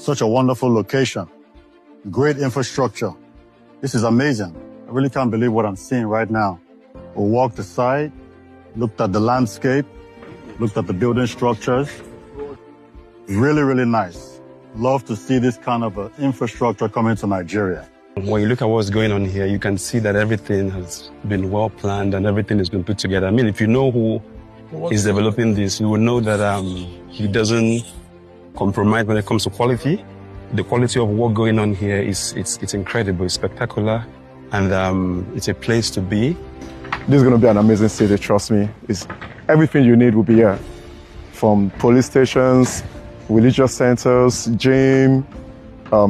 Such a wonderful location. Great infrastructure. This is amazing. I really can't believe what I'm seeing right now. We walked aside, looked at the landscape, looked at the building structures. Really, really nice. Love to see this kind of infrastructure coming to Nigeria. When you look at what's going on here, you can see that everything has been well planned and everything has been put together. I mean, if you know who is developing this, you will know that he doesn't compromise when it comes to quality. The quality of work going on here it's incredible, it's spectacular, and it's a place to be. This is going to be an amazing city, trust me. Everything you need will be here. From police stations, religious centers, gym,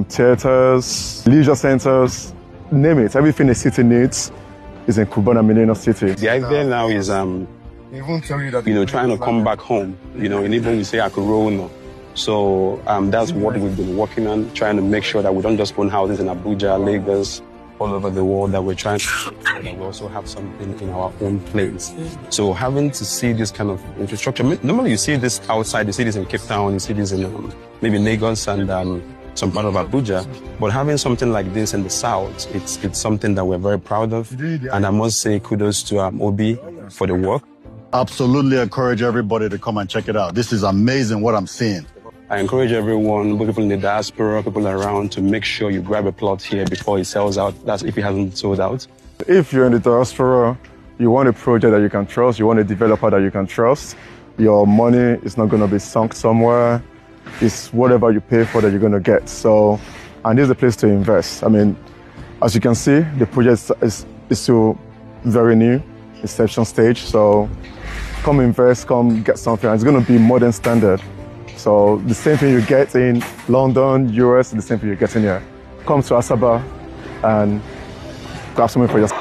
theaters, leisure centers, name it. Everything a city needs is in Cubana, Millennial City. The idea now is, trying to come back home. In Igbo we say Akurono. So that's what we've been working on, trying to make sure that we don't just own houses in Abuja, Lagos, all over the world, that we're trying to that we also have something in our own place. So having to see this kind of infrastructure, normally you see this outside, you see this in Cape Town, you see this in maybe Lagos and some part of Abuja, but having something like this in the South, it's something that we're very proud of. And I must say kudos to Obi for the work. Absolutely encourage everybody to come and check it out. This is amazing what I'm seeing. I encourage everyone, people in the diaspora, people around, to make sure you grab a plot here before it sells out. That's if it hasn't sold out. If you're in the diaspora, you want a project that you can trust, you want a developer that you can trust, your money is not going to be sunk somewhere. It's whatever you pay for that you're going to get. So, and this is a place to invest. I mean, as you can see, the project is still very new, inception stage. So come invest, come get something. It's going to be modern standard. So the same thing you get in London, US, the same thing you get in here. Come to Asaba and grab something for yourself.